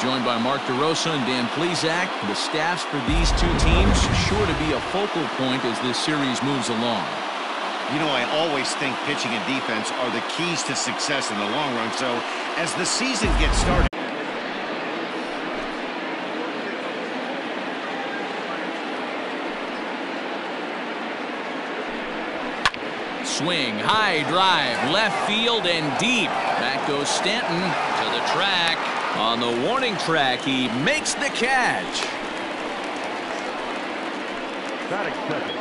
joined by Mark DeRosa and Dan Plesac. The staffs for these two teams sure to be a focal point as this series moves along. You know, I always think pitching and defense are the keys to success in the long run. So as the season gets started. Swing, high drive, left field and deep. Back goes Stanton to the track. On the warning track, he makes the catch. Batting second,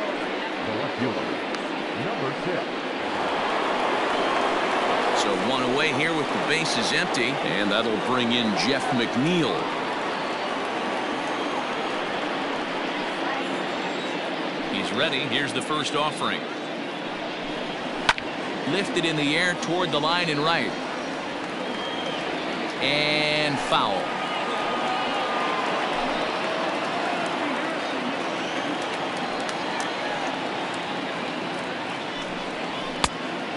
the left fielder, number 6. So one away here with the bases empty, and that'll bring in Jeff McNeil. He's ready. Here's the first offering. Lifted in the air toward the line and right. And foul.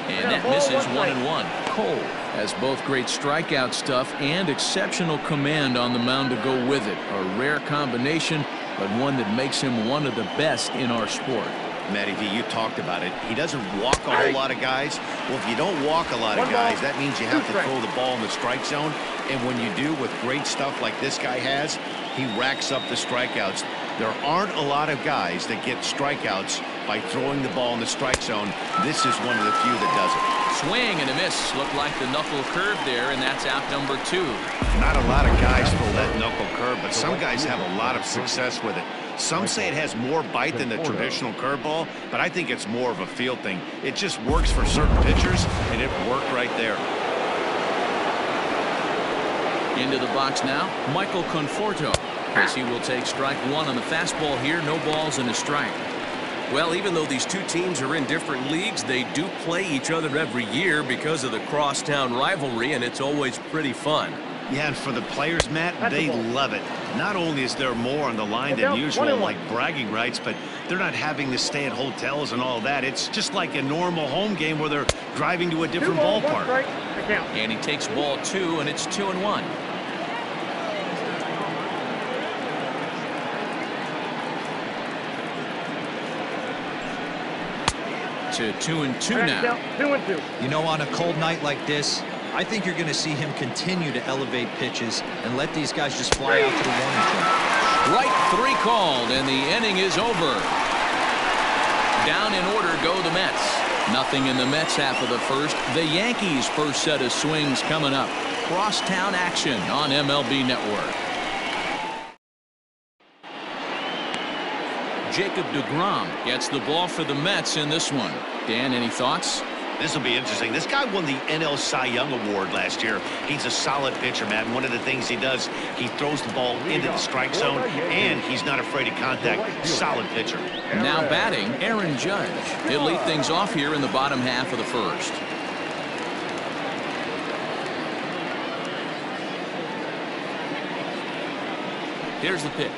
And that misses 1-1. Cole has both great strikeout stuff and exceptional command on the mound to go with it. A rare combination, but one that makes him one of the best in our sport. Matty V, you talked about it. He doesn't walk a whole lot of guys. Well, if you don't walk a lot of guys, that means you have to throw the ball in the strike zone. And when you do, with great stuff like this guy has, he racks up the strikeouts. There aren't a lot of guys that get strikeouts by throwing the ball in the strike zone. This is one of the few that does it. Swing and a miss. Looked like the knuckle curve there, and that's out number 2. Not a lot of guys throw that knuckle curve, but some guys have a lot of success with it. Some say it has more bite than the traditional curveball, but I think it's more of a feel thing. It just works for certain pitchers, and it worked right there. Into the box now, Michael Conforto, as he will take strike 1 on the fastball here. No balls and a strike. Well, even though these two teams are in different leagues, they do play each other every year because of the crosstown rivalry, and it's always pretty fun. Yeah, and for the players, Matt, they love it. Not only is there more on the line than usual, like bragging rights, but they're not having to stay at hotels and all that. It's just like a normal home game where they're driving to a different ballpark. And he takes ball 2, and it's 2-1. To 2-2 now. 2-2. You know, on a cold night like this, I think you're going to see him continue to elevate pitches and let these guys just fly out to the warning track. Strike 3 called, and the inning is over. Down in order go the Mets. Nothing in the Mets half of the first. The Yankees' first set of swings coming up. Crosstown action on MLB Network. Jacob deGrom gets the ball for the Mets in this one. Dan, any thoughts? This will be interesting. This guy won the NL Cy Young Award last year. He's a solid pitcher, man. One of the things he does, he throws the ball into the strike zone, and he's not afraid of contact. Solid pitcher. Now batting, Aaron Judge. He'll lead things off here in the bottom half of the first. Here's the pitch.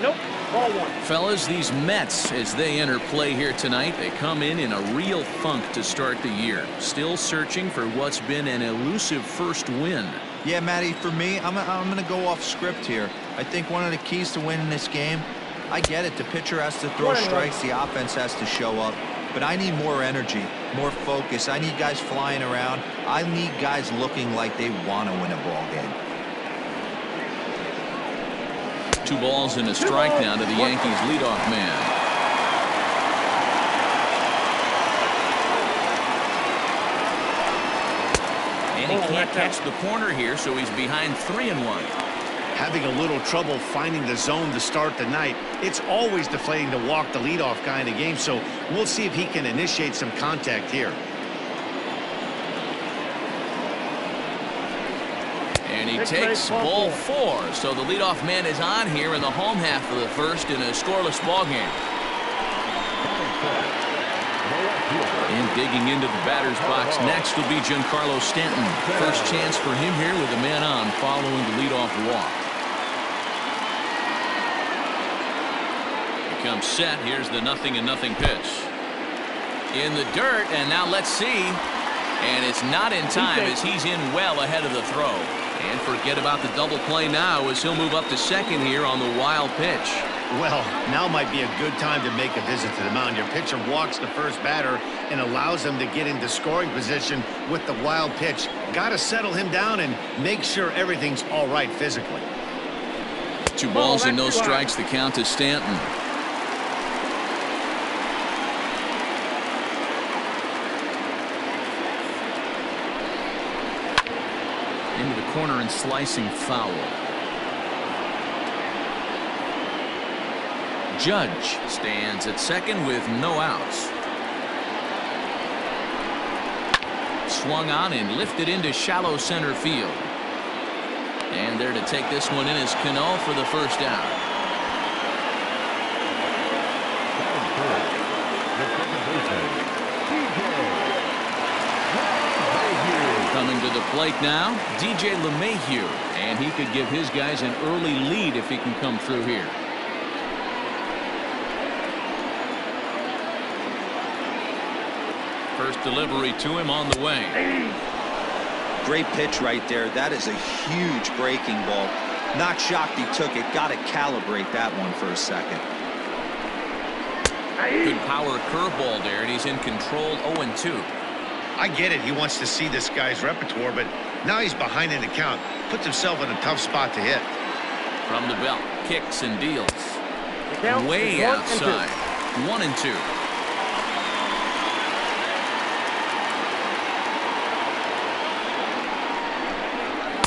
Nope. Ball 1. Fellas, these Mets, as they enter play here tonight, they come in a real funk to start the year. Still searching for what's been an elusive first win. Yeah, Matty, for me, I'm going to go off script here. I think one of the keys to winning this game, I get it, the pitcher has to throw strikes, the offense has to show up. But I need more energy, more focus. I need guys flying around. I need guys looking like they want to win a ball game. 2 balls and a strike now to the Yankees leadoff man. And he can't catch the corner here, so he's behind 3-1. Having a little trouble finding the zone to start the night. It's always deflating to walk the leadoff guy in the game, so we'll see if he can initiate some contact here. And he takes ball 4. So the leadoff man is on here in the home half of the first in a scoreless ball game. And digging into the batter's box next will be Giancarlo Stanton. First chance for him here with a man on following the leadoff walk. He comes set. Here's the 0-0 pitch. In the dirt, and now let's see. And it's not in time as he's in well ahead of the throw. And forget about the double play now as he'll move up to second here on the wild pitch. Well, now might be a good time to make a visit to the mound. Your pitcher walks the first batter and allows him to get into scoring position with the wild pitch. Got to settle him down and make sure everything's all right physically. 2 balls and no strikes. The count to Stanton. Into the corner and slicing foul. Judge stands at second with no outs. Swung on and lifted into shallow center field. And there to take this one in is Cano for the first out. Coming to the plate now, DJ LeMahieu, and he could give his guys an early lead if he can come through here. First delivery to him on the way. Great pitch right there. That is a huge breaking ball. Not shocked he took it. Got to calibrate that one for a second. Good power curveball there, and he's in control 0-2. I get it. He wants to see this guy's repertoire, but now he's behind in the count. Puts himself in a tough spot to hit. From the belt, kicks and deals. Way outside. 1-2.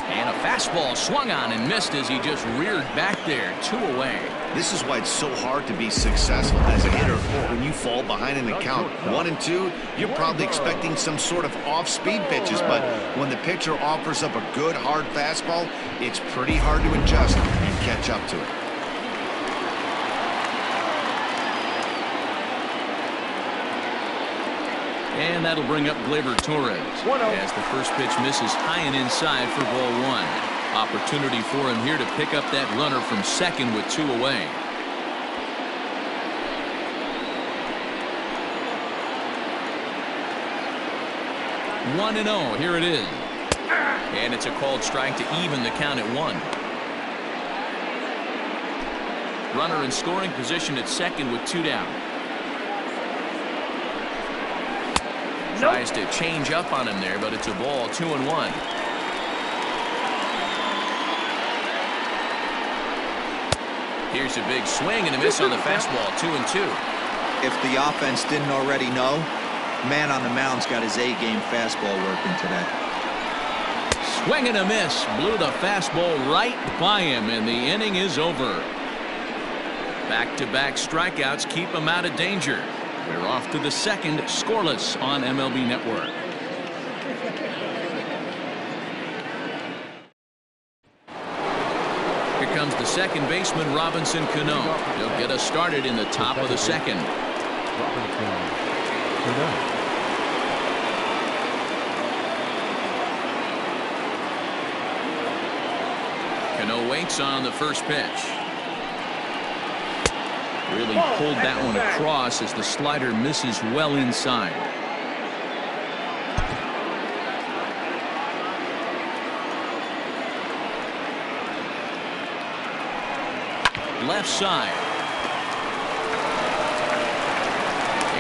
And a fastball swung on and missed as he just reared back there. 2 away. This is why it's so hard to be successful as a hitter. When you fall behind in the count 1-2, you're probably expecting some sort of off-speed pitches, but when the pitcher offers up a good hard fastball, it's pretty hard to adjust and catch up to it. And that'll bring up Gleyber Torres as the first pitch misses high and inside for ball 1. Opportunity for him here to pick up that runner from second with 2 away. One and 0. Here it is. And it's a called strike to even the count at 1. Runner in scoring position at second with 2 down. Tries to change up on him there, but it's a ball. 2-1. Here's a big swing and a miss on the fastball. 2-2. If the offense didn't already know, man on the mound's got his A-game fastball working today. Swing and a miss. Blew the fastball right by him, and the inning is over. Back-to-back strikeouts keep him out of danger. We're off to the second, scoreless on MLB Network. Here comes the second baseman, Robinson Cano. He'll get us started in the top of the second. Cano waits on the first pitch. Really pulled that one across as the slider misses well inside. Left side.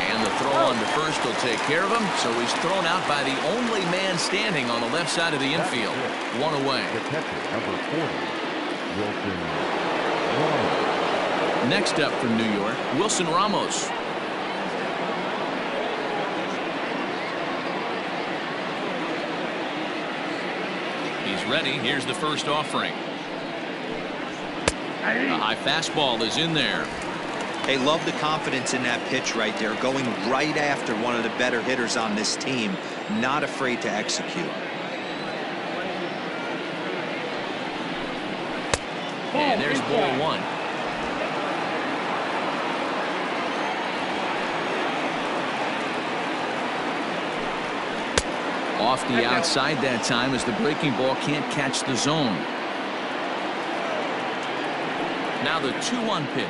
And the throw on to first will take care of him, so he's thrown out by the only man standing on the left side of the infield. 1 away. The catcher, number 40, Wilson. Next up from New York, Wilson Ramos. He's ready. Here's the first offering. The high fastball is in there. Hey, love the confidence in that pitch right there. Going right after one of the better hitters on this team. Not afraid to execute. And there's ball 1. Off the outside that time as the breaking ball can't catch the zone. Now the 2-1 pitch.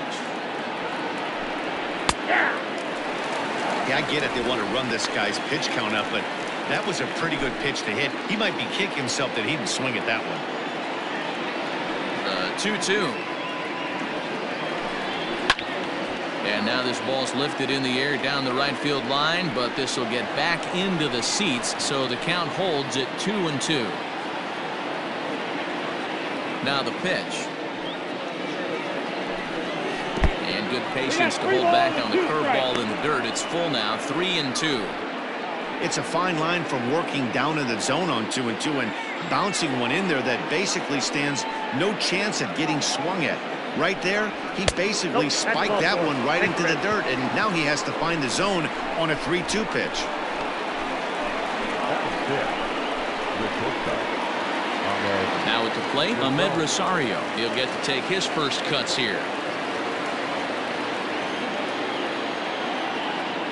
Yeah, I get it. They want to run this guy's pitch count up, but That was a pretty good pitch to hit. He might be kicking himself that he didn't swing at that one. 2-2. And now this ball's lifted in the air down the right field line, but this will get back into the seats, so the count holds at 2-2. Now the pitch. And good patience to hold back on the curveball in the dirt. It's full now, 3-2. It's a fine line from working down in the zone on 2-2 and bouncing one in there that basically stands no chance at getting swung at. Right there, he basically spiked that one right into the dirt, and now he has to find the zone on a 3-2 pitch. Now at the plate, Ahmed Rosario. He'll get to take his first cuts here.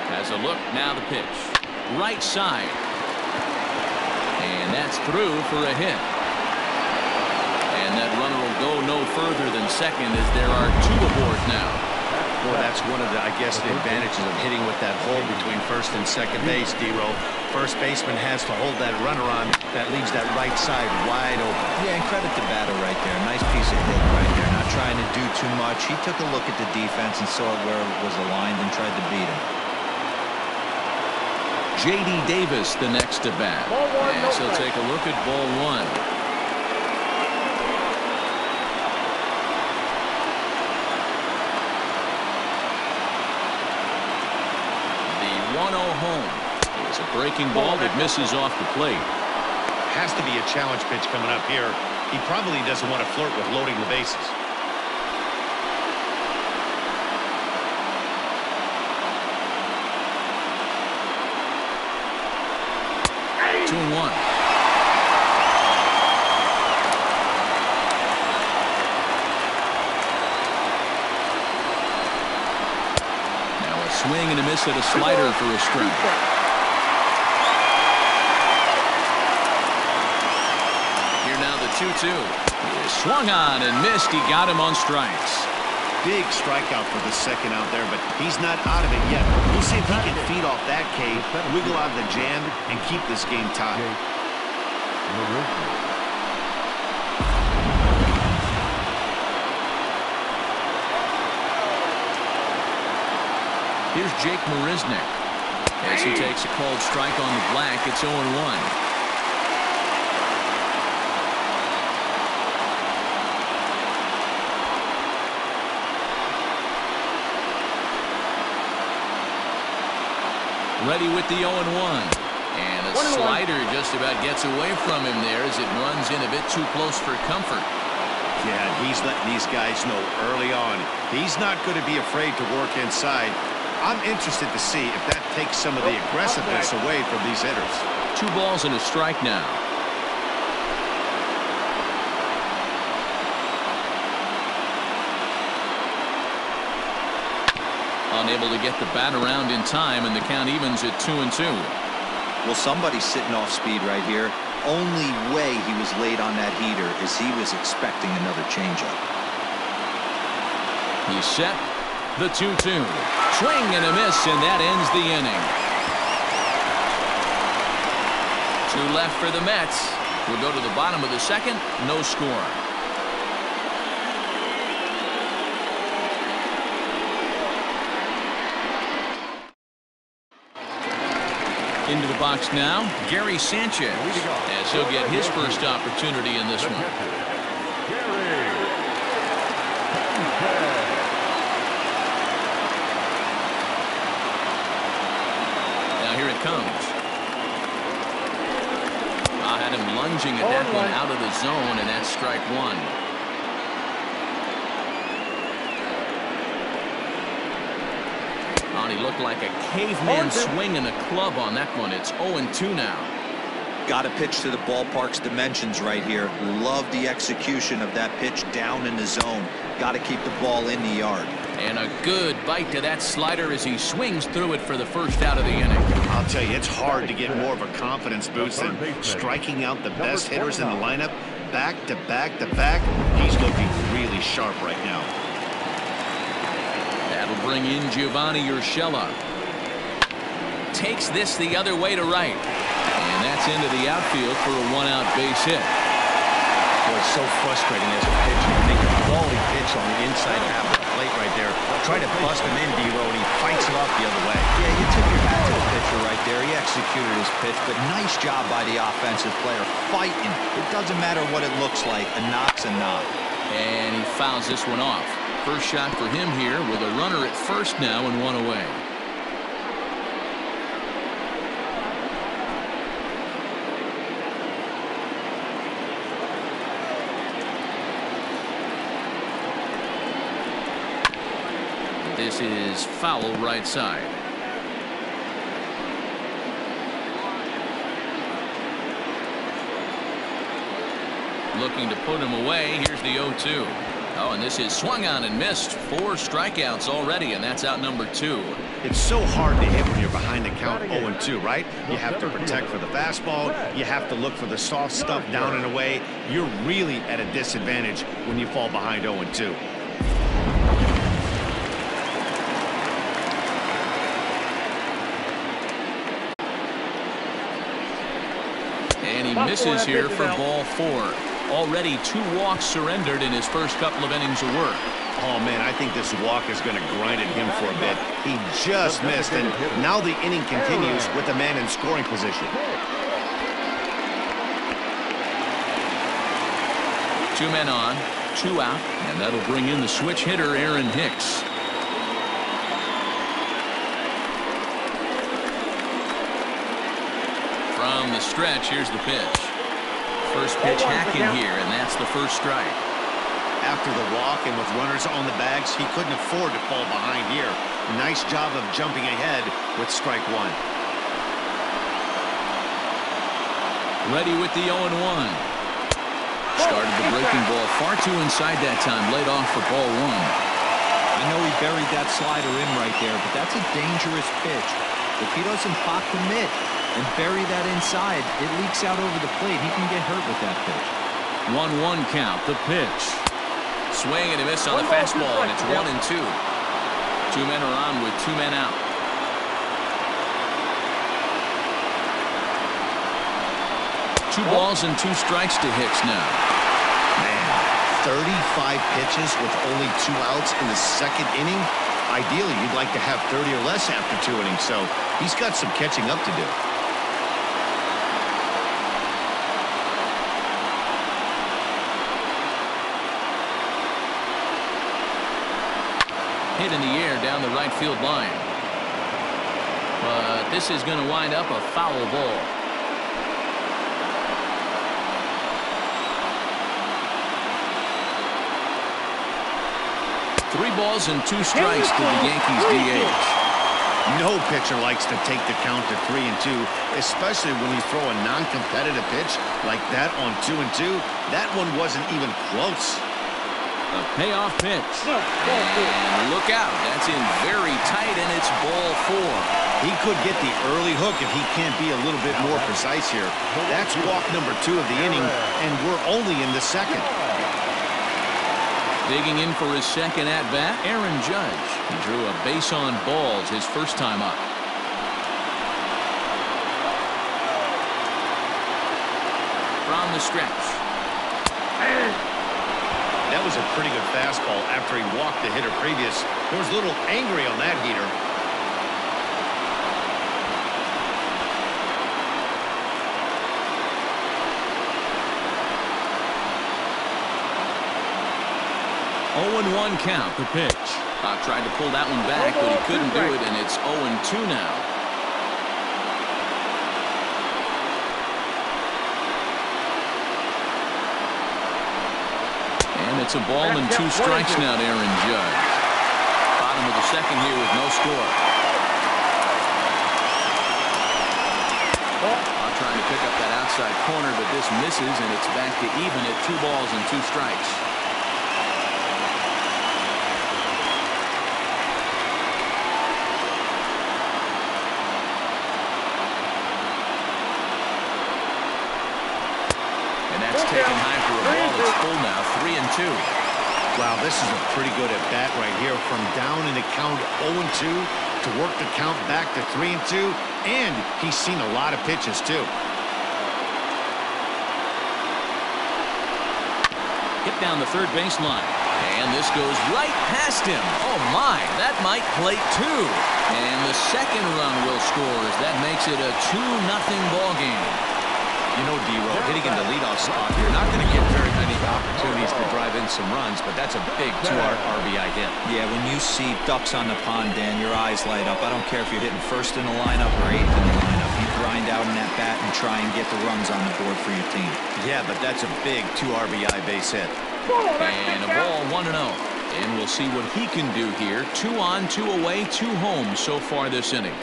Has a look, now the pitch. Right side. And that's through for a hit. And that runner will go no further than second as there are 2 aboard now. Well, that's one of the, I guess, the advantages of hitting with that hole between first and second base, D-Row. First baseman has to hold that runner on. That leaves that right side wide open. Yeah, and credit the batter right there. Nice piece of hit right there. Not trying to do too much. He took a look at the defense and saw where it was aligned and tried to beat him. J.D. Davis the next to bat. And so take a look at ball 1. The 1-0 home. It's a breaking ball that misses off the plate. Has to be a challenge pitch coming up here. He probably doesn't want to flirt with loading the bases. 2-1. Now a swing and a miss at a slider for a strike. Here now the 2-2. He swung on and missed. He got him on strikes. Big strikeout for the second out there, but he's not out of it yet. We'll see if he can feed off that K, wiggle out of the jam, and keep this game tied. Here's Jake Marisnick. As he takes a called strike on the black, it's 0-1. Ready with the 0-1. And a slider just about gets away from him there as it runs in a bit too close for comfort. Yeah, he's letting these guys know early on. He's not going to be afraid to work inside. I'm interested to see if that takes some of the aggressiveness away from these hitters. 2 balls and a strike now. Unable to get the bat around in time, and the count evens at 2-2. Well, somebody's sitting off speed right here. Only way he was late on that heater is he was expecting another changeup. He's set. The 2-2. Swing and a miss, and that ends the inning. 2 left for the Mets. We'll go to the bottom of the second. No score. Into the box now, Gary Sanchez, as he'll get his first opportunity in this one. Now here it comes. I had him lunging at that one out of the zone, and that's strike 1. He looked like a caveman swinging a club on that one. It's 0-2 now. Got to pitch to the ballpark's dimensions right here. Love the execution of that pitch down in the zone. Got to keep the ball in the yard. And a good bite to that slider as he swings through it for the first out of the inning. I'll tell you, it's hard to get more of a confidence boost than striking out the best hitters in the lineup. Back to back to back. He's looking really sharp right now. That'll bring in Giovanni Urshela. Takes this the other way to right. And that's into the outfield for a one-out base hit. Boy, it's so frustrating as a pitcher. You make a quality pitch on the inside half of the plate right there. Try to bust him in, D-Row, and he fights it off the other way. Yeah, you tip your hat to the pitcher right there. He executed his pitch, but nice job by the offensive player fighting. It doesn't matter what it looks like. A knock's a knock. And he fouls this one off. First shot for him here with a runner at first now and one away. This is foul right side. Looking to put him away. Here's the 0-2. Oh, and this is swung on and missed. 4 strikeouts already, and that's out number 2. It's so hard to hit when you're behind the count 0-2, right? You have to protect for the fastball. You have to look for the soft stuff down and away. You're really at a disadvantage when you fall behind 0-2. And he misses here for ball 4. Already 2 walks surrendered in his first couple of innings of work. Oh, man, I think this walk is going to grind at him for a bit. He just missed, and now the inning continues with a man in scoring position. 2 men on, 2 out, and that'll bring in the switch hitter, Aaron Hicks. From the stretch, here's the pitch. First pitch hacking here, and that's the first strike. After the walk and with runners on the bags, he couldn't afford to fall behind here. Nice job of jumping ahead with strike 1. Ready with the 0-1. Started the breaking ball far too inside that time. Laid off for ball 1. I know he buried that slider in right there, but that's a dangerous pitch. If he doesn't pop the mitt and bury that inside, it leaks out over the plate. He can get hurt with that pitch. 1-1 count. The pitch. Swing and a miss on the fastball, and it's 1-2. 2 men are on with 2 men out. Two balls and 2 strikes to Hicks now. Man, 35 pitches with only 2 outs in the second inning. Ideally, you'd like to have 30 or less after 2 innings, so he's got some catching up to do. Hit in the air down the right field line. But this is going to wind up a foul ball. Three balls and 2 strikes to the Yankees DH. No pitcher likes to take the count to 3-2, especially when you throw a non-competitive pitch like that on 2-2. That one wasn't even close. A payoff pitch. And look out. That's in very tight, and it's ball 4. He could get the early hook if he can't be a little bit more precise here. That's walk number 2 of the inning, and we're only in the second. Digging in for his second at-bat, Aaron Judge. He drew a base on balls his first time up. From the stretch. That was a pretty good fastball after he walked the hitter previous. He was a little angry on that heater. (0-1) count. The pitch. Tried to pull that one back, but he couldn't do it, and it's 0-2 now. And it's a ball and 2 strikes now to Aaron Judge. Bottom of the second here with no score. Trying to pick up that outside corner, but this misses, and it's back to even at 2 balls and 2 strikes. Taken high for a ball. It's full now, 3-2. Wow, this is a pretty good at bat right here. From down in the count 0-2 to work the count back to 3-2, and he's seen a lot of pitches too. hit down the third baseline. And this goes right past him. Oh, my. That might plate two. And the second run will score as that makes it a 2-0 ball game. You know, D-Row, hitting in the leadoff spot, you're not going to get very many opportunities to drive in some runs, but that's a big 2 RBI hit. Yeah, when you see ducks on the pond, Dan, your eyes light up. I don't care if you're hitting first in the lineup or eighth in the lineup. You grind out in that bat and try and get the runs on the board for your team. Yeah, but that's a big 2 RBI base hit. And a ball 1-0. And we'll see what he can do here. 2 on, 2 away, 2 home so far this inning.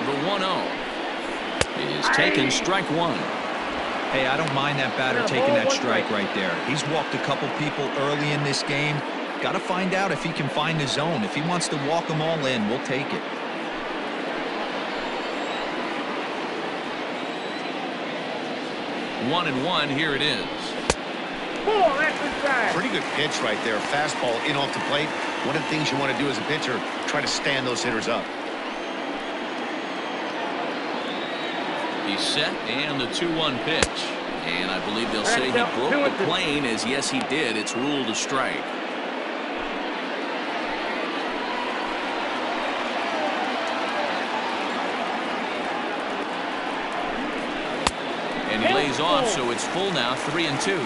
The 1-0 is taken, strike one. Hey, I don't mind that batter taking that strike right there. He's walked a couple people early in this game. Got to find out if he can find the zone. If he wants to walk them all in, we'll take it. One and one, here it is. Pretty good pitch right there. Fastball in off the plate. One of the things you want to do as a pitcher, try to stand those hitters up. He's set, and the 2-1 pitch. And I believe they'll say he broke the plane, as yes, he did. It's ruled a strike. And he lays off, so it's full now, 3-2.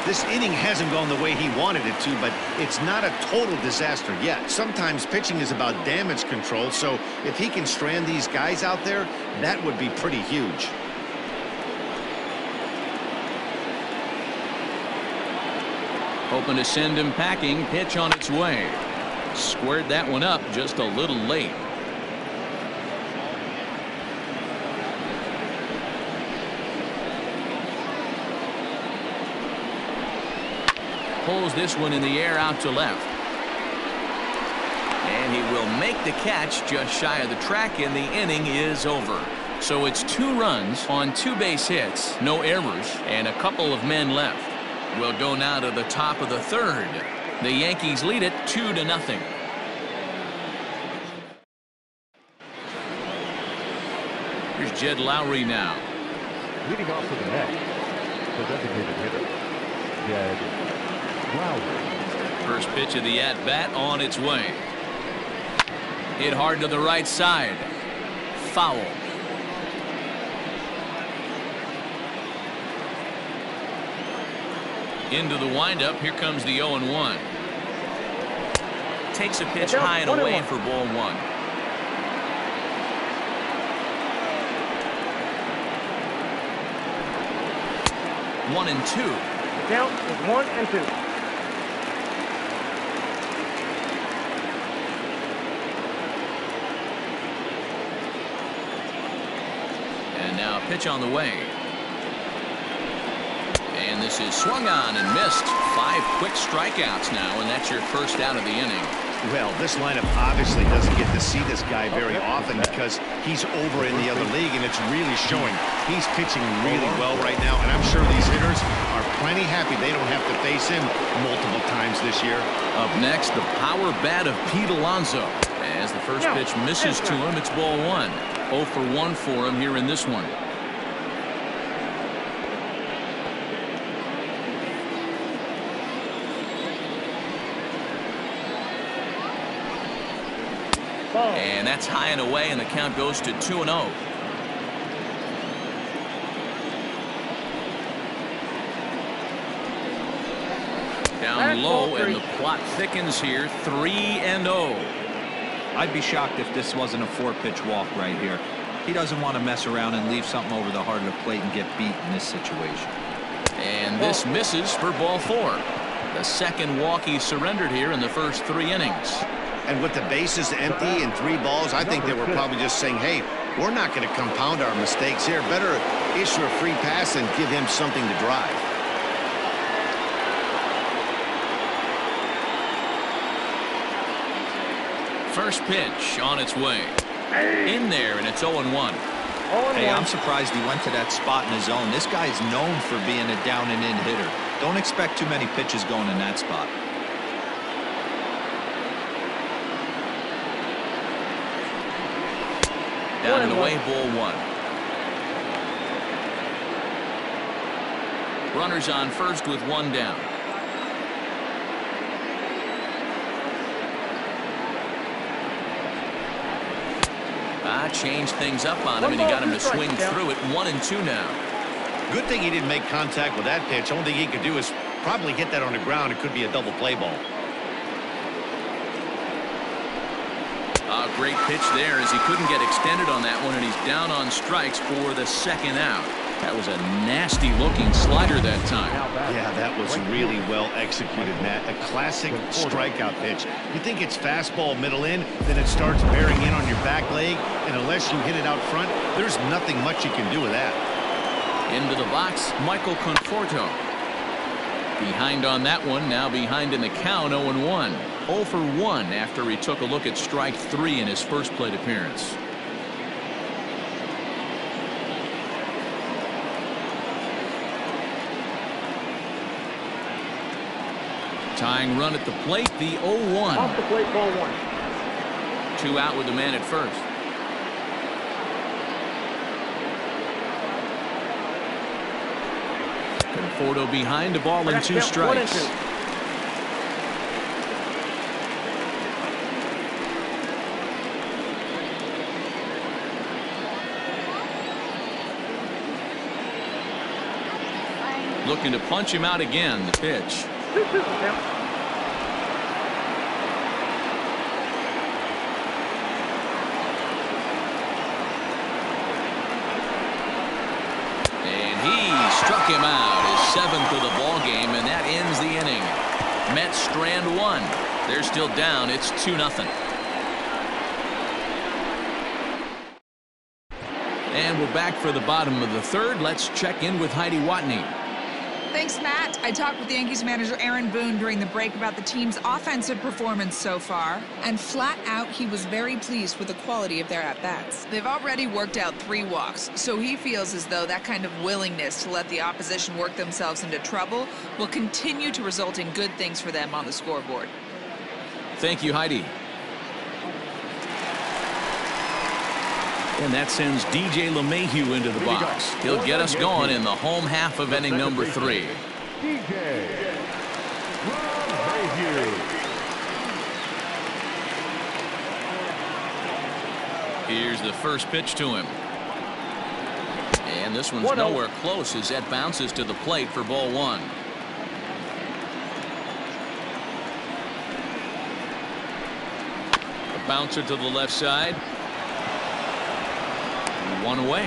This inning hasn't gone the way he wanted it to, but it's not a total disaster yet. Sometimes pitching is about damage control, so if he can strand these guys out there, that would be pretty huge. Hoping to send him packing. Pitch on its way. Squared that one up just a little late. Pulls this one in the air out to left. And he will make the catch just shy of the track, and the inning is over. So it's 2 runs on 2 base hits, no errors, and a couple of men left. We'll go now to the top of the third. The Yankees lead it 2-0. Here's Jed Lowry now. Leading off for the Mets, the designated hitter, Jed Lowry. First pitch of the at-bat on its way. Hit hard to the right side. Foul. Into the windup. Here comes the 0-1. Takes a pitch high and away for ball 1. One and two. Count is 1 and 2. And now a pitch on the way. And this is swung on and missed. 5 quick strikeouts now, and that's your first out of the inning. Well, this lineup obviously doesn't get to see this guy very often because he's over in the other league, and it's really showing. He's pitching really well right now, and I'm sure these hitters are plenty happy they don't have to face him multiple times this year. Up next, the power bat of Pete Alonso. As the first pitch misses to him, it's ball 1. 0 for 1 for him here in this one. And that's high and away, and the count goes to 2-0. Down low, and the plot thickens here. 3-0. I'd be shocked if this wasn't a 4-pitch walk right here. He doesn't want to mess around and leave something over the heart of the plate and get beat in this situation. And this misses for ball 4. The second walk he surrendered here in the first 3 innings. And with the bases empty and 3 balls, I think they were probably just saying, hey, we're not going to compound our mistakes here. Better issue a free pass and give him something to drive. First pitch on its way. In there, and it's 0-1. Hey, I'm surprised he went to that spot in his zone. This guy's known for being a down and in hitter. Don't expect too many pitches going in that spot. Down and away, ball one. Runners on first with one down. Changed things up on him, and he got him to swing through it. 1-2 now. Good thing he didn't make contact with that pitch. Only thing he could do is probably hit that on the ground. It could be a double play ball. Great pitch there, as he couldn't get extended on that one, and he's down on strikes for the second out. That was a nasty looking slider that time. Yeah, that was really well executed, Matt. A classic strikeout pitch. You think it's fastball middle in, then it starts bearing in on your back leg, and unless you hit it out front, there's nothing much you can do with that. Into the box, Michael Conforto. Behind on that one, now behind in the count, 0-1. 0 for 1 after he took a look at strike 3 in his first plate appearance. Tying run at the plate, the 0-1. Off the plate, ball one. 2 out with the man at first. Conforto behind, a ball and 2 strikes. 1-2. Looking to punch him out again, the pitch. 2-2. And he struck him out, his 7th of the ball game, and that ends the inning. Mets strand 1. They're still down. It's 2-0. And we're back for the bottom of the third. Let's check in with Heidi Watney. Thanks, Matt. I talked with Yankees manager Aaron Boone during the break about the team's offensive performance so far, and flat out he was very pleased with the quality of their at-bats. They've already worked out 3 walks, so he feels as though that kind of willingness to let the opposition work themselves into trouble will continue to result in good things for them on the scoreboard. Thank you, Heidi. And that sends DJ LeMahieu into the box. He'll get us going in the home half of inning number 3. DJ LeMahieu. Here's the first pitch to him. And this one's nowhere close as that bounces to the plate for ball 1. A bouncer to the left side. 1 away.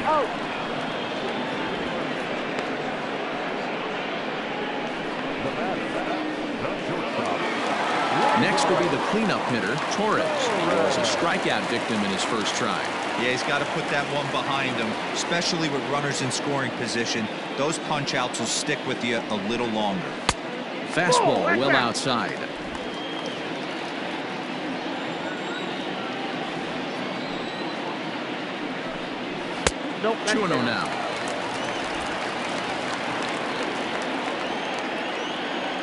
Next will be the cleanup hitter, Torres. He was a strikeout victim in his first try. Yeah, he's got to put that one behind him, especially with runners in scoring position. Those punch-outs will stick with you a little longer. Fastball well outside. Nope. 2-0 now.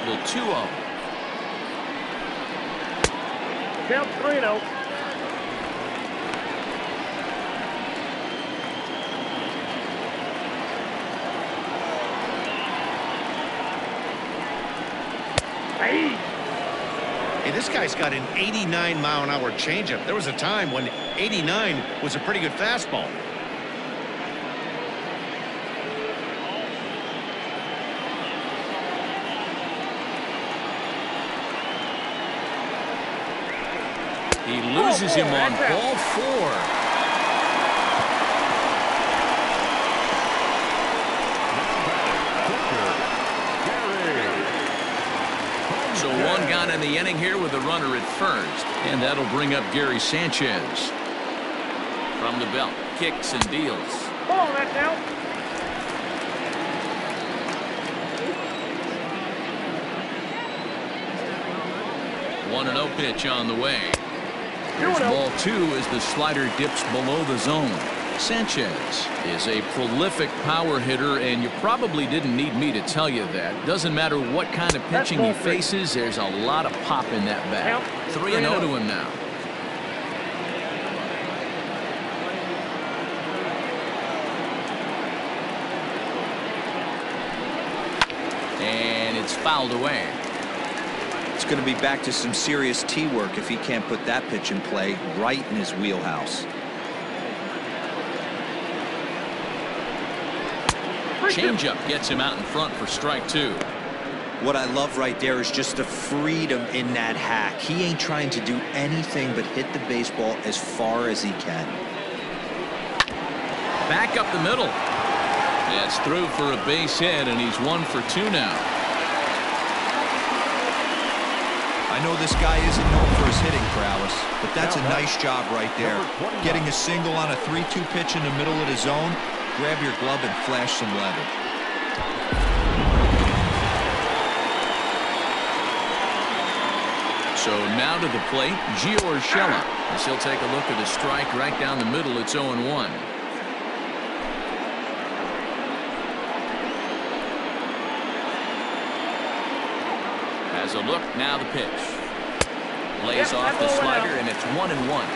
The 2-0. Count 3-0. Hey, this guy's got an 89-mile-an-hour changeup. There was a time when 89 was a pretty good fastball. He loses him on ball 4. So 1 gone in the inning here with a runner at first. And that'll bring up Gary Sanchez. From the belt, kicks and deals. Ball, that's out. One 1-0 pitch on the way. Here's ball 2 as the slider dips below the zone. Sanchez is a prolific power hitter, and you probably didn't need me to tell you that. Doesn't matter what kind of pitching he faces, there's a lot of pop in that bat. 3-0 to him now. it's fouled away. It's going to be back to some serious tee work if he can't put that pitch in play right in his wheelhouse. Changeup gets him out in front for strike 2. What I love right there is just the freedom in that hack. He ain't trying to do anything but hit the baseball as far as he can. Back up the middle. That's through for a base hit, and he's 1 for 2 now. I know this guy isn't known for his hitting prowess, but that's a nice job right there. Getting a single on a 3-2 pitch in the middle of the zone. Grab your glove and flash some leather. So now to the plate, Gio Urshela, as he'll take a look at a strike right down the middle. It's 0-1. Has a look, now the pitch. Lays off the slider, and it's 1-1.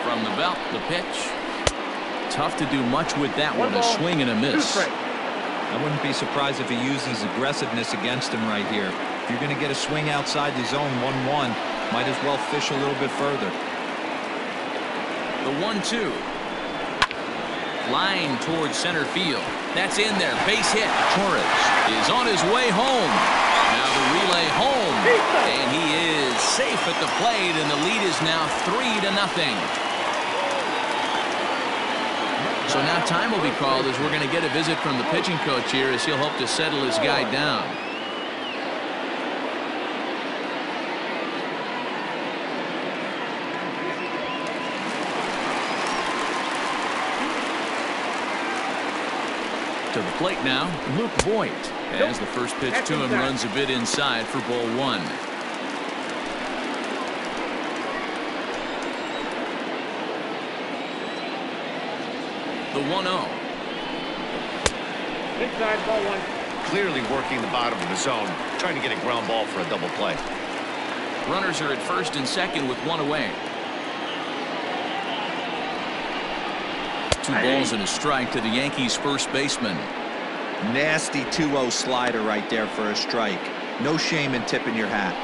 From the belt, the pitch. Tough to do much with that one. A swing and a miss. I wouldn't be surprised if he uses aggressiveness against him right here. If you're going to get a swing outside the zone 1-1, might as well fish a little bit further. The 1-2. Line towards center field. That's in there. Base hit. Torres is on his way home. Now the relay home. And he is safe at the plate, and the lead is now 3-0. So now time will be called as we're going to get a visit from the pitching coach here as he'll hope to settle his guy down. To the plate now, Luke Voigt, as the first pitch to him runs a bit inside for ball 1. The 1-0. Inside, ball 1. Clearly working the bottom of the zone, trying to get a ground ball for a double play. Runners are at first and second with 1 away. 2 balls and a strike to the Yankees first baseman. Nasty 2-0 slider right there for a strike. No shame in tipping your hat.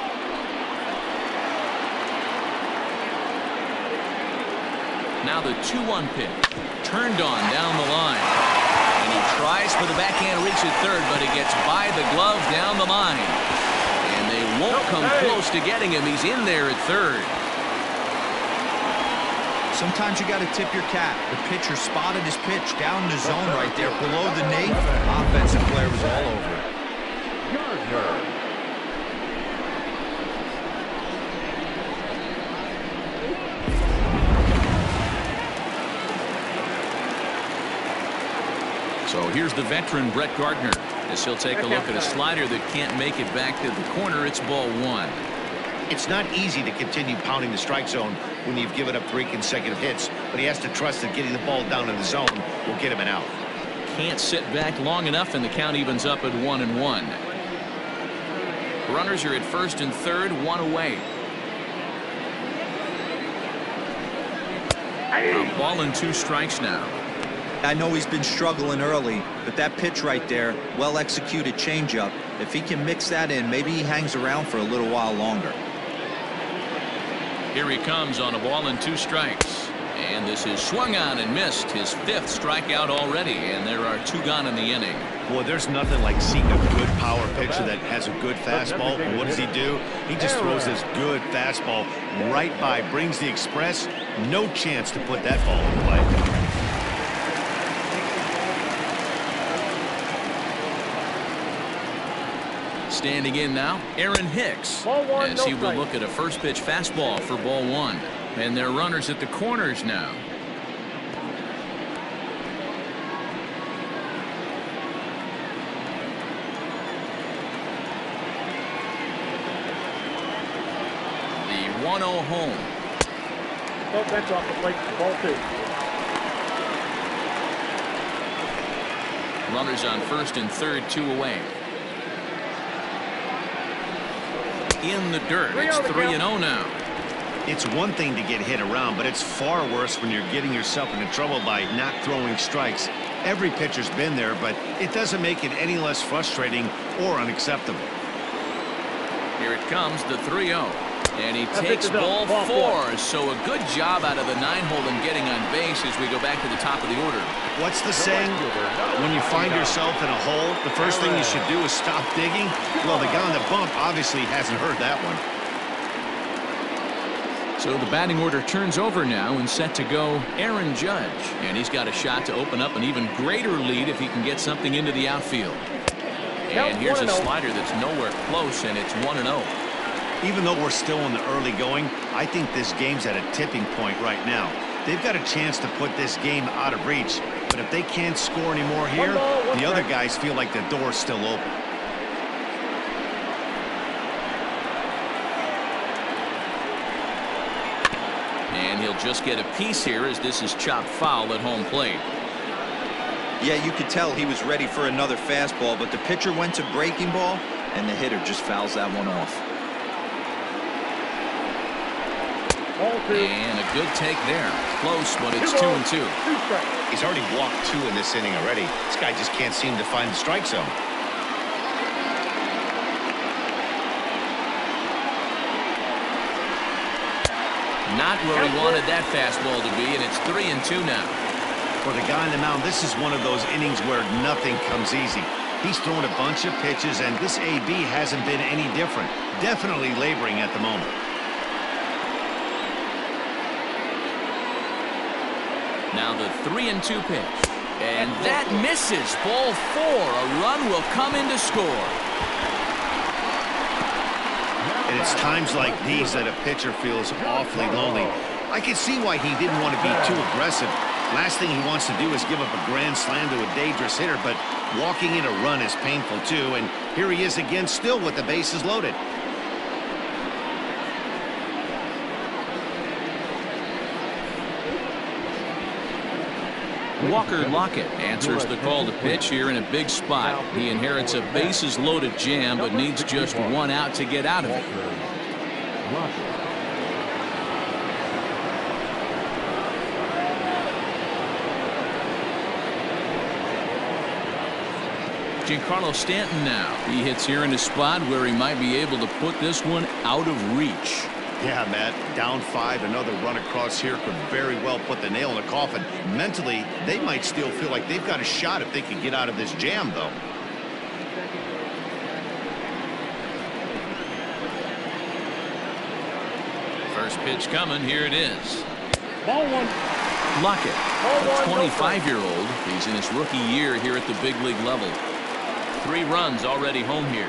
Now the 2-1 pitch. Turned on down the line. And he tries for the backhand reach at third, but it gets by the glove down the line. And they won't come close to getting him. He's in there at third. Sometimes you got to tip your cap. The pitcher spotted his pitch down in the zone right there below the knee. Offensive player was all over it. Gardner. So here's the veteran Brett Gardner as he'll take a look at a slider that can't make it back to the corner. It's ball 1. It's not easy to continue pounding the strike zone when you've given up 3 consecutive hits, but he has to trust that getting the ball down in the zone will get him an out. Can't sit back long enough, and the count evens up at 1-1. Runners are at first and third, 1 away. A ball and 2 strikes now. I know he's been struggling early, but that pitch right there, well-executed changeup, if he can mix that in, maybe he hangs around for a little while longer. Here he comes on a ball and 2 strikes. And this is swung on and missed, his 5th strikeout already, and there are 2 gone in the inning. Boy, there's nothing like seeing a good power pitcher that has a good fastball. And what does he do? He just throws this good fastball right by, brings the express. No chance to put that ball in play. Standing in now, Aaron Hicks, as he will look at a first pitch fastball for ball 1. And there are runners at the corners now. The 1-0 home. Oh, that's off the plate. Ball 2. Runners on first and third, 2 away. In the dirt. It's 3-0 now. It's one thing to get hit around, but it's far worse when you're getting yourself into trouble by not throwing strikes. Every pitcher's been there, but it doesn't make it any less frustrating or unacceptable. Here it comes, the 3-0. And he takes ball 4. So a good job out of the 9-hole in getting on base as we go back to the top of the order. What's the saying? When you find yourself in a hole, the first thing you should do is stop digging. Well, the guy on the bump obviously hasn't heard that one. So the batting order turns over now and set to go Aaron Judge. And he's got a shot to open up an even greater lead if he can get something into the outfield. And here's a slider that's nowhere close, and it's 1-0. Even though we're still in the early going, I think this game's at a tipping point right now. They've got a chance to put this game out of reach, but if they can't score any more here, the other guys feel like the door's still open. And he'll just get a piece here as this is chopped foul at home plate. Yeah, you could tell he was ready for another fastball, but the pitcher went to breaking ball, and the hitter just fouls that one off. And a good take there. Close, but it's 2-2. He's already walked 2 in this inning already. This guy just can't seem to find the strike zone. Not where he wanted that fastball to be, and it's 3-2 now. For the guy on the mound, this is one of those innings where nothing comes easy. He's thrown a bunch of pitches, and this AB hasn't been any different. Definitely laboring at the moment. Now the 3-2 pitch. And that misses. Ball 4. A run will come in to score. And it's times like these that a pitcher feels awfully lonely. I can see why he didn't want to be too aggressive. Last thing he wants to do is give up a grand slam to a dangerous hitter, but walking in a run is painful too. And here he is again, still with the bases loaded. Walker Lockett answers the call to pitch here in a big spot. He inherits a bases loaded jam, but needs just 1 out to get out of it. Giancarlo Stanton now. He hits here in a spot where he might be able to put this one out of reach. Yeah, Matt, down 5, another run across here could very well put the nail in the coffin. Mentally, they might still feel like they've got a shot if they can get out of this jam, though. First pitch coming, here it is. Ball 1. Lockett, a 25-year-old. He's in his rookie year here at the big league level. 3 runs already home here.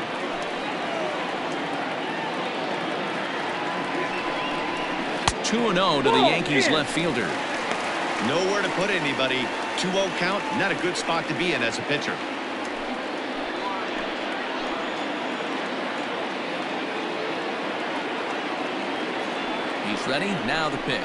2-0 to the Yankees left fielder. Nowhere to put anybody. 2-0 count, not a good spot to be in as a pitcher. He's ready. Now the pitch.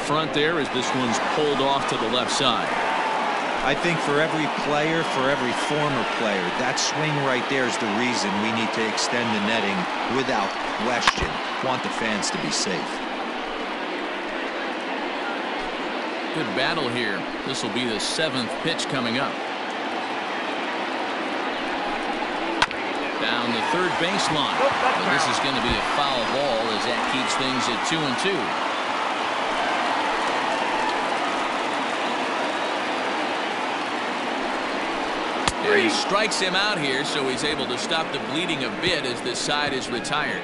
Front there as this one's pulled off to the left side. I think for every player, for every former player, that swing right there is the reason we need to extend the netting without question. Want the fans to be safe. Good battle here. This will be the 7th pitch coming up. Down the third baseline. But this is going to be a foul ball as that keeps things at 2-2. And he strikes him out here, so he's able to stop the bleeding a bit as this side is retired.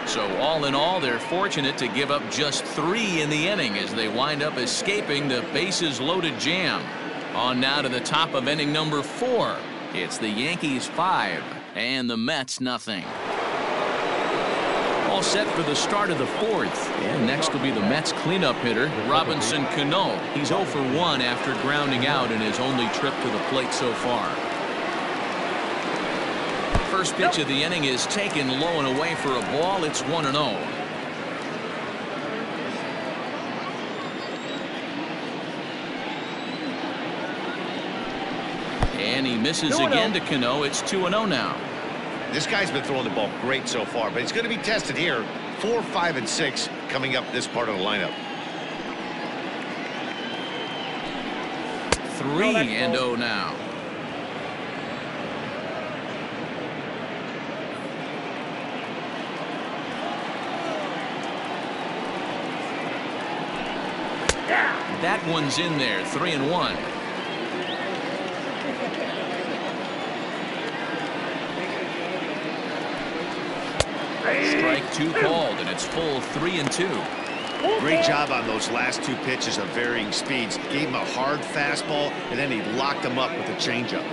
So all in all, they're fortunate to give up just 3 in the inning as they wind up escaping the bases loaded jam. On now to the top of inning number 4. It's the Yankees 5 and the Mets nothing. all set for the start of the fourth. And next will be the Mets cleanup hitter, Robinson Cano. He's 0 for 1 after grounding out in his only trip to the plate so far. First pitch of the inning is taken low and away for a ball. It's 1-0. And he misses again to Cano. It's 2-0 now. This guy's been throwing the ball great so far, but he's going to be tested here. 4, 5, and 6 coming up this part of the lineup. 3-0 now. That one's in there. 3-1. Strike 2 called, and it's full 3-2. Great job on those last 2 pitches of varying speeds. Gave him a hard fastball, and then he locked him up with a changeup.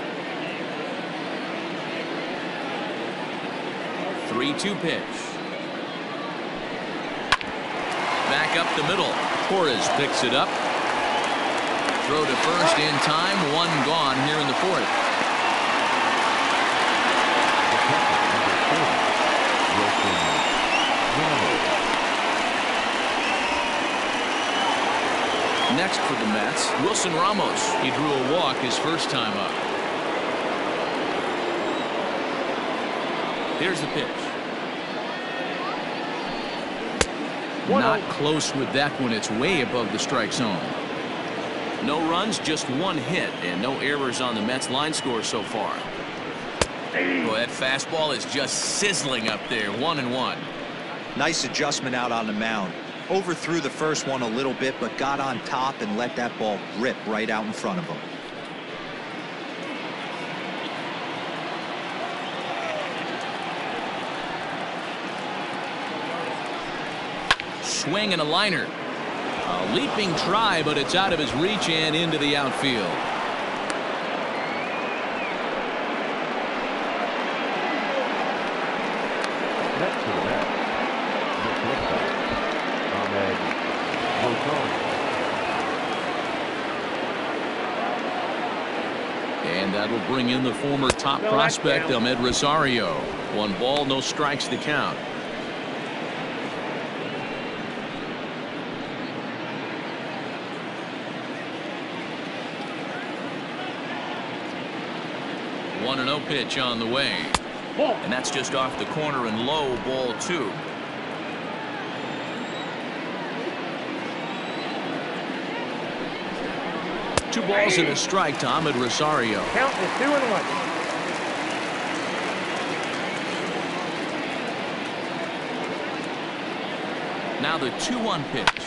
3-2 pitch. Back up the middle. Torres picks it up. Throw to first in time. 1 gone here in the fourth. Next for the Mets, Wilson Ramos. He drew a walk his first time up. Here's the pitch. Not close with that one. It's way above the strike zone. No runs, just 1 hit, and no errors on the Mets line score so far. Boy, that fastball is just sizzling up there. 1-1. Nice adjustment out on the mound. Overthrew the first one a little bit, but got on top and let that ball rip right out in front of him. Swing and a liner. A leaping try, but it's out of his reach and into the outfield. And that will bring in the former top prospect, Ahmed Rosario. 1 ball, no strikes to count. One 1-0 pitch on the way. And that's just off the corner and low, ball 2. Two balls and a strike to Ahmed Rosario. Count is 2-1. Now the 2-1 pitch.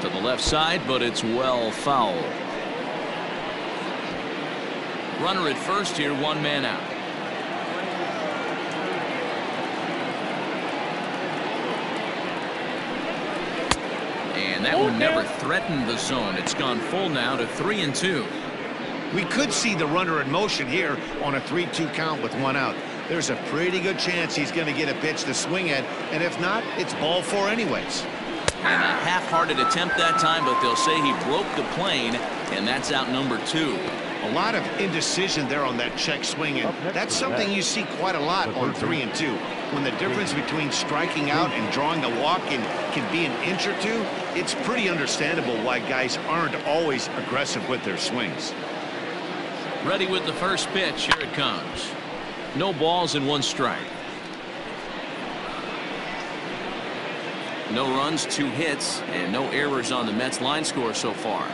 To the left side, but it's well foul. Runner at first here, 1 man out. And that one never threatened the zone. It's gone full now to 3-2. We could see the runner in motion here on a 3-2 count with 1 out. There's a pretty good chance he's going to get a pitch to swing at, and if not, it's ball 4 anyways. And a half-hearted attempt that time, but they'll say he broke the plane, and that's out number 2. A lot of indecision there on that check swing, and that's something you see quite a lot on 3-2. When the difference between striking out and drawing a walk can be an inch or 2, it's pretty understandable why guys aren't always aggressive with their swings. Ready with the first pitch. Here it comes. No balls and 1 strike. No runs, 2 hits, and no errors on the Mets line score so far.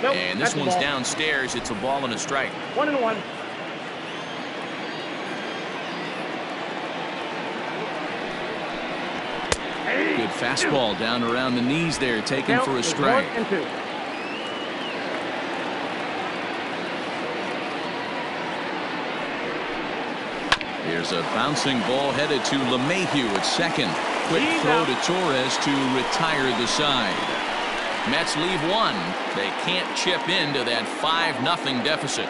Nope, and this one's downstairs. It's a ball and a strike. 1-1. Good fastball down around the knees there, taken for a strike. 1-2. Here's a bouncing ball headed to LeMahieu at second. Quick throw to Torres to retire the side. Mets leave 1. They can't chip into that 5-0 deficit.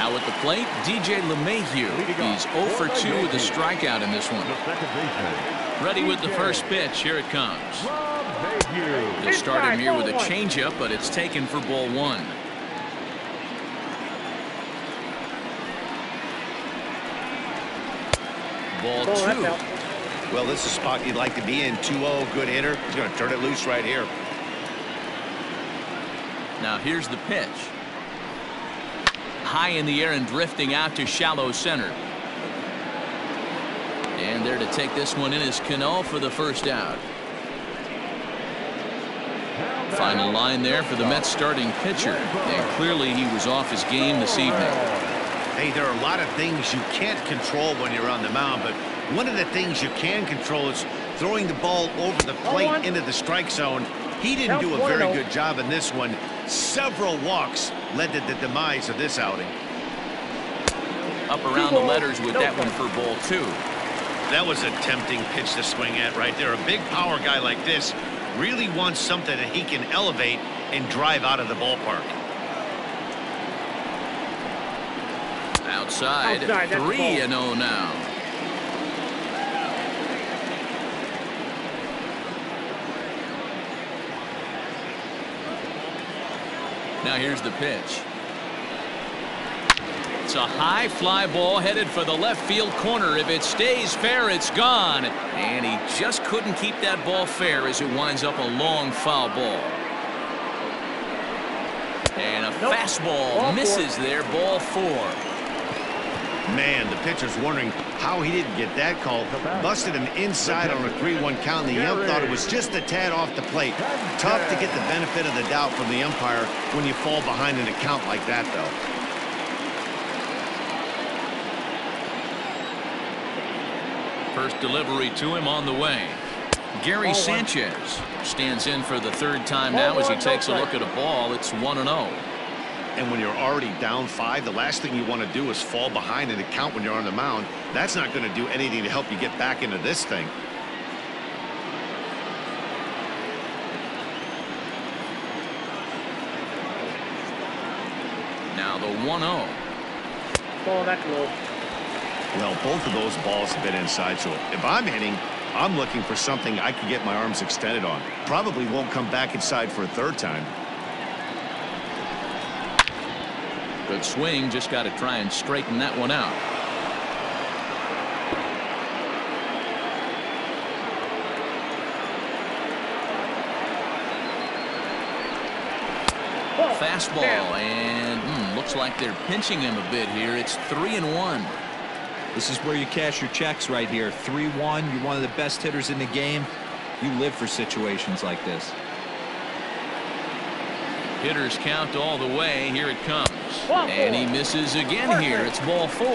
Now at the plate, DJ LeMahieu. He's 0 for 2 with a strikeout in this one. Ready with the first pitch. Here it comes. He'll start him here with a changeup, but it's taken for ball 1. Ball 2. Well, this is a spot you'd like to be in. 2-0, good hitter. He's going to turn it loose right here. Now here's the pitch. High in the air and drifting out to shallow center. And there to take this one in is Cano for the first out. Final line there for the Mets starting pitcher. And clearly he was off his game this evening. Hey, there are a lot of things you can't control when you're on the mound, but one of the things you can control is throwing the ball over the plate into the strike zone. He didn't do a very good job in this one. Several walks led to the demise of this outing. Up around the letters with that one for ball 2. That was a tempting pitch to swing at right there. A big power guy like this really wants something that he can elevate and drive out of the ballpark. Outside 3-0 now. Now here's the pitch. It's a high fly ball headed for the left field corner. If it stays fair, it's gone. And he just couldn't keep that ball fair as it winds up a long foul ball. And a fastball misses there, ball 4. Man, the pitcher's wondering how he didn't get that call. Busted him inside on a 3-1 count. The ump thought it was just a tad off the plate. Tough to get the benefit of the doubt from the umpire when you fall behind in a count like that, though. First delivery to him on the way. Gary Sanchez stands in for the third time now as he takes a look at a ball. It's 1-0. And when you're already down 5, the last thing you want to do is fall behind in a count when you're on the mound. That's not going to do anything to help you get back into this thing. Now the 1-0. Ball that low. Well, both of those balls have been inside, so if I'm hitting, I'm looking for something I can get my arms extended on. Probably won't come back inside for a third time. Good swing, just got to try and straighten that one out. Fastball, and looks like they're pinching him a bit here. It's 3-1. This is where you cash your checks right here. 3-1. You're one of the best hitters in the game. You live for situations like this. Hitters count all the way. Here it comes. And he misses again here. It's ball 4.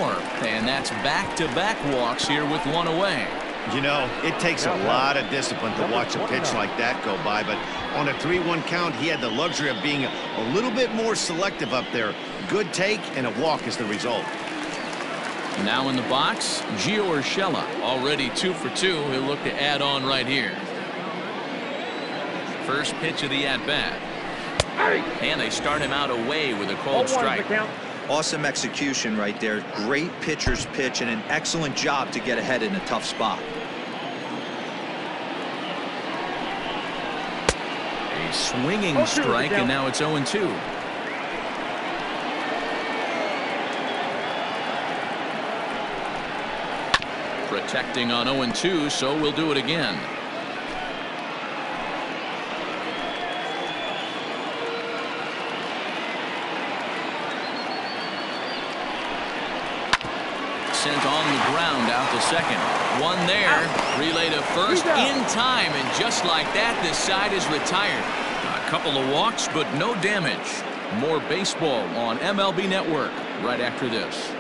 And that's back-to-back walks here with one away. You know, it takes a lot of discipline to watch a pitch like that go by, but on a 3-1 count, he had the luxury of being a little bit more selective up there. Good take, and a walk is the result. Now in the box, Gio Urshela, already 2 for 2. He'll look to add on right here. First pitch of the at-bat. And they start him out away with a called strike. Awesome execution right there. Great pitcher's pitch and an excellent job to get ahead in a tough spot. A swinging strike, and now it's 0-2. Protecting on 0-2, so we'll do it again. Sent on the ground out to second. One there. Relay to first in time, and just like that, this side is retired. A couple of walks, but no damage. More baseball on MLB Network right after this.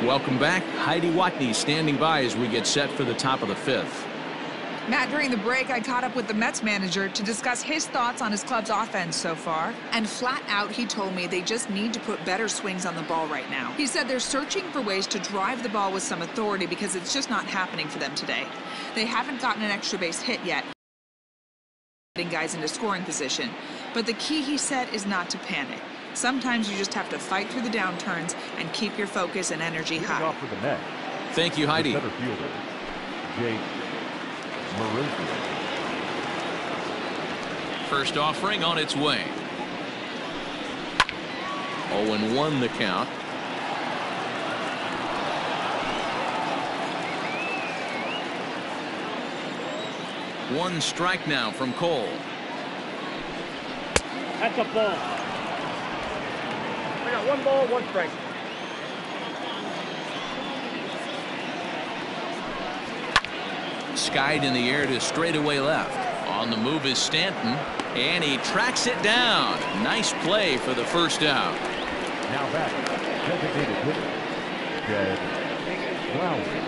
Welcome back. Heidi Watney standing by as we get set for the top of the 5th. Matt, during the break, I caught up with the Mets manager to discuss his thoughts on his club's offense so far. And flat out, he told me they just need to put better swings on the ball right now. He said they're searching for ways to drive the ball with some authority because it's just not happening for them today. They haven't gotten an extra base hit yet, getting guys into scoring position. But the key, he said, is not to panic. Sometimes you just have to fight through the downturns and keep your focus and energy Leading high. off for the Mets, Thank you, Heidi. the center fielder, Jake Maruzian. First offering on its way. 0-1 the count. One strike now from Cole. That's a ball. I got 1 ball, 1 strike. Skied in the air to straightaway left. On the move is Stanton, and he tracks it down. Nice play for the first out. Now back, designated hitter, Jed Lowry.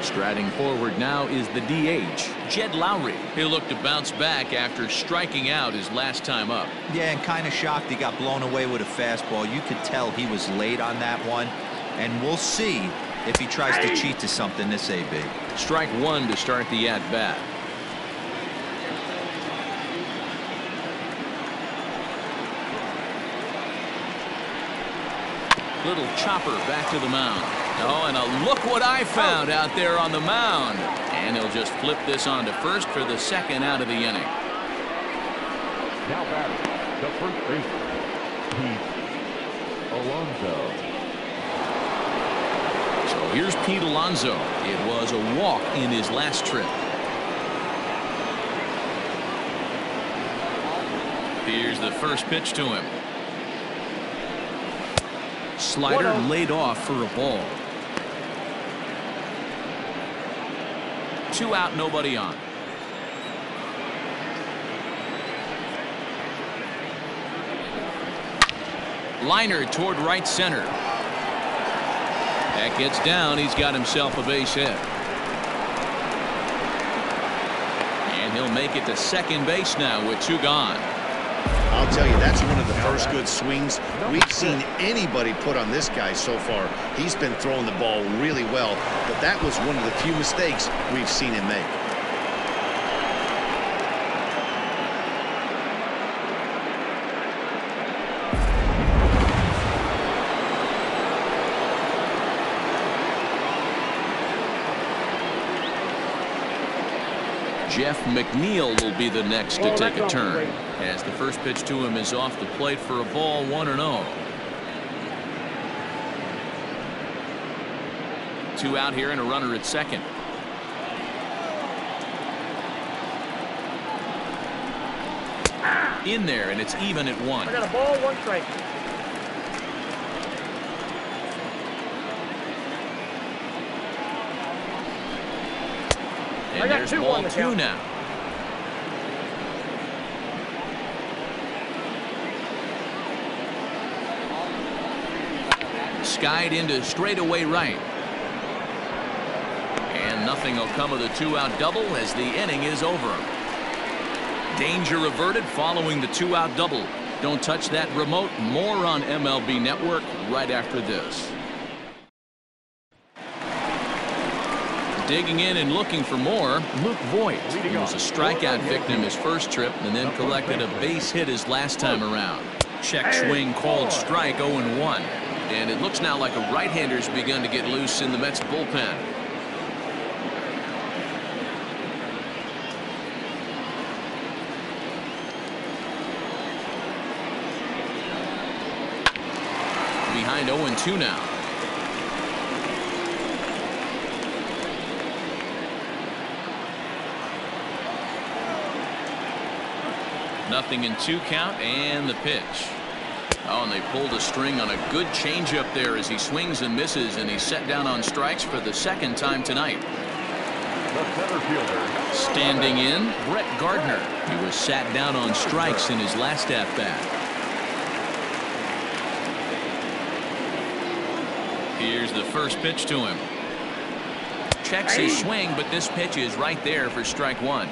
Striding forward now is the DH, Jed Lowry. He'll look to bounce back after striking out his last time up. Yeah, and kind of shocked he got blown away with a fastball. You could tell he was late on that one. And we'll see if he tries to cheat to something this AB. Strike one to start the at-bat. Little chopper back to the mound. Oh, and look what I found out there on the mound. And he'll just flip this on to first for the second out of the inning. Now batting, the first baseman, Pete Alonso. So here's Pete Alonso. It was a walk in his last trip. Here's the first pitch to him. Slider laid off for a ball. 2 out, nobody on. Liner toward right center. That gets down. He's got himself a base hit. And he'll make it to second base now with 2 gone. I'll tell you, that's one of the first good swings we've seen anybody put on this guy so far. He's been throwing the ball really well, but that was one of the few mistakes we've seen him make. Jeff McNeil will be the next to take a turn, as the first pitch to him is off the plate for a ball, 1-0. 2 out here and a runner at second. In there, and it's even at 1. I got a ball, 1 strike. And there's ball 2 now. Skied into straightaway right. And nothing will come of the 2-out double as the inning is over. Danger averted following the 2-out double. Don't touch that remote. More on MLB Network right after this. Digging in and looking for more, Luke Voigt. He was a strikeout victim his first trip and then collected a base hit his last time around. Check swing called strike, 0-1. And it looks now like a right-hander's begun to get loose in the Mets bullpen. Behind 0-2 now. Nothing in 2 count, and the pitch. Oh, and they pulled a string on a good changeup there as he swings and misses, and he's set down on strikes for the second time tonight. The center fielder. Standing in, Brett Gardner. He was sat down on strikes in his last at-bat. Here's the first pitch to him. Checks his swing, but this pitch is right there for strike 1.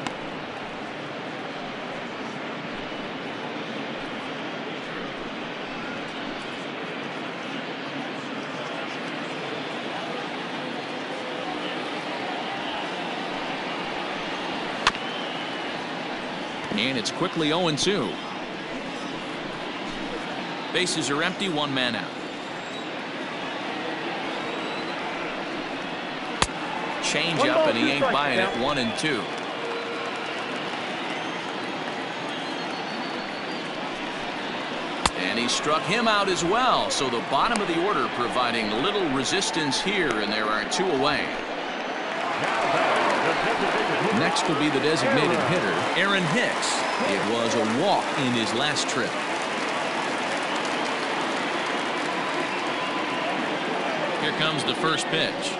And it's quickly 0-2. Bases are empty, one man out. Change up, and he ain't buying it. 1-2. And he struck him out as well. So the bottom of the order providing little resistance here, and there are 2 away. Next will be the designated hitter, Aaron Hicks. It was a walk in his last trip. Here comes the first pitch.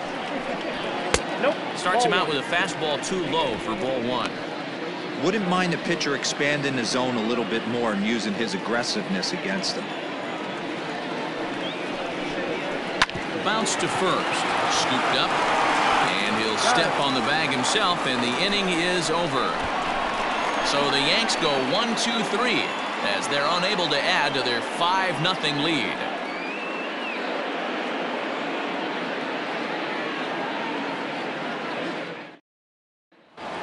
Nope. Starts him out with a fastball too low for ball 1. Wouldn't mind the pitcher expanding the zone a little bit more and using his aggressiveness against him. Bounce to first. Scooped up. And he'll step on the bag himself, and the inning is over. So the Yanks go 1-2-3 as they're unable to add to their 5-0 lead.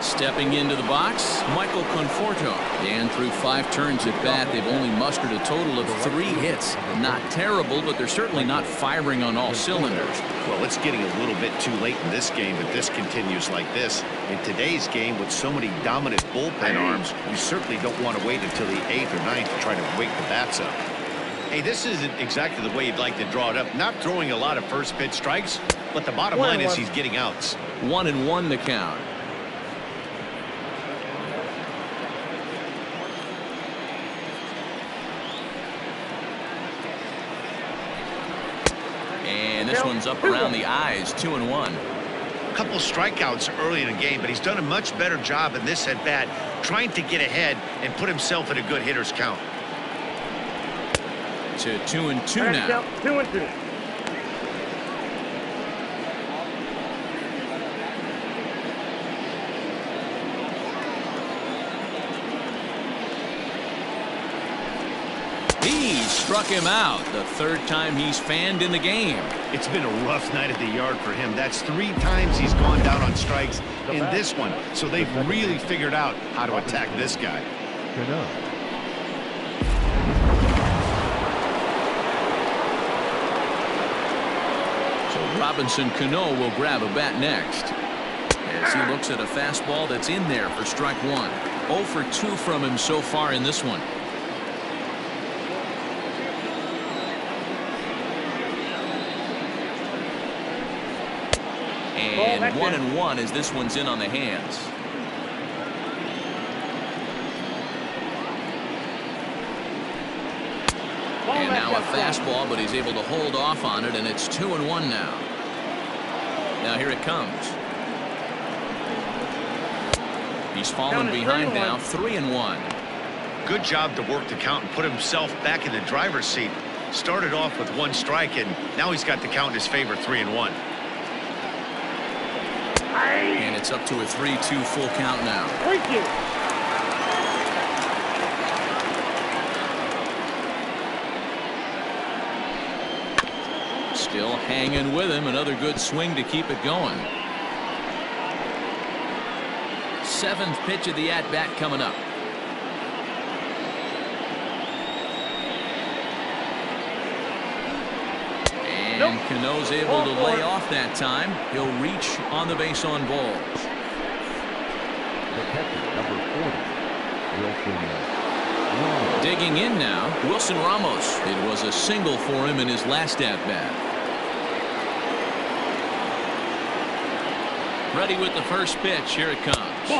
Stepping into the box, Michael Conforto. And through 5 turns at bat, they've only mustered a total of 3 hits. Not terrible, but they're certainly not firing on all cylinders. Well, it's getting a little bit too late in this game, but this continues like this. In today's game, with so many dominant bullpen arms, you certainly don't want to wait until the 8th or 9th to try to wake the bats up. Hey, this isn't exactly the way you'd like to draw it up. Not throwing a lot of first pitch strikes, but the bottom line is he's getting outs. 1-1 the count. And this one's up around the eyes. 2-1. A couple strikeouts early in the game, but he's done a much better job in this at bat, trying to get ahead and put himself in a good hitter's count. To 2-2 now. 2-2. He struck him out. The 3rd time he's fanned in the game. It's been a rough night at the yard for him. That's 3 times he's gone down on strikes in this one. So they've really figured out how to attack this guy. So Robinson Cano will grab a bat next. As he looks at a fastball that's in there for strike 1. 0 for 2 from him so far in this one. And 1-1 as this one's in on the hands. And now a fastball, but he's able to hold off on it, and it's 2-1 now. Now here it comes. He's fallen behind now, 3-1. Good job to work the count and put himself back in the driver's seat. Started off with 1 strike, and now he's got the count in his favor, 3-1. And it's up to a 3-2 full count now. Thank you. Still hanging with him. Another good swing to keep it going. 7th pitch of the at-bat coming up. And Cano's able to lay off that time. He'll reach on the base on balls. The catcher, number 40, Wilson. Digging in now, Wilson Ramos. It was a single for him in his last at-bat. Ready with the first pitch. Here it comes.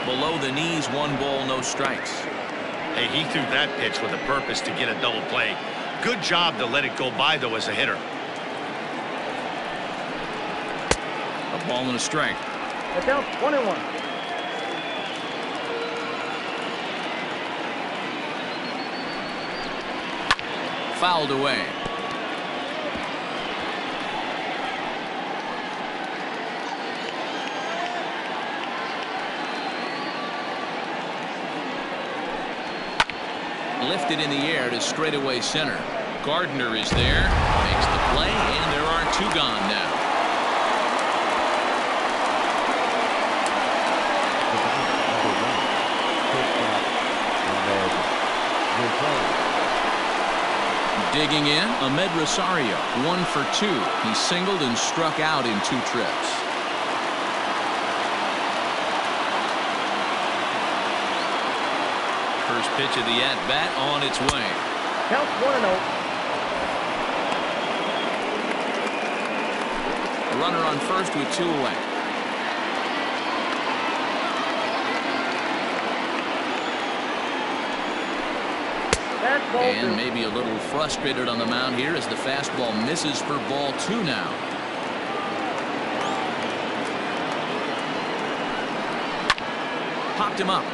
Below the knees, 1 ball, no strikes. Hey, he threw that pitch with a purpose to get a double play. Good job to let it go by, though, as a hitter. A ball and a strike. It's out 1-1. Fouled away. Lifted in the air to straightaway center. Gardner is there, makes the play, and there are 2 gone now. Digging in, Ahmed Rosario, 1 for 2. He singled and struck out in 2 trips. First pitch of the at-bat on its way. Count 1-0. A runner on first with 2 away. And maybe a little frustrated on the mound here as the fastball misses for ball 2 now. Popped him up.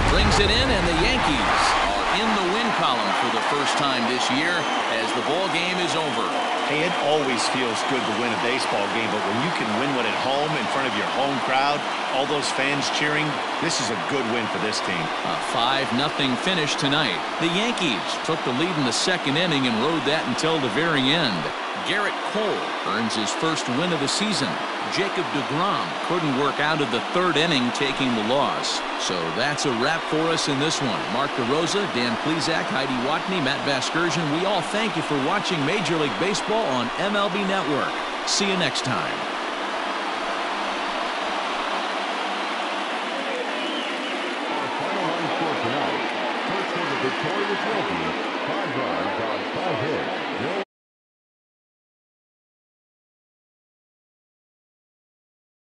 Brings it in, and the Yankees are in the win column for the first time this year as the ball game is over. Hey, it always feels good to win a baseball game, but when you can win one at home in front of your home crowd, all those fans cheering, this is a good win for this team. A 5-0 finish tonight. The Yankees took the lead in the 2nd inning and rode that until the very end. Garrett Cole earns his first win of the season. Jacob deGrom couldn't work out of the 3rd inning, taking the loss. So that's a wrap for us in this one. Mark DeRosa, Dan Plesac, Heidi Watney, Matt Vasgersian, we all thank you for watching Major League Baseball on MLB Network. See you next time. Our final line score tonight. First for the victorious Yankees, 5 runs on 5 hits.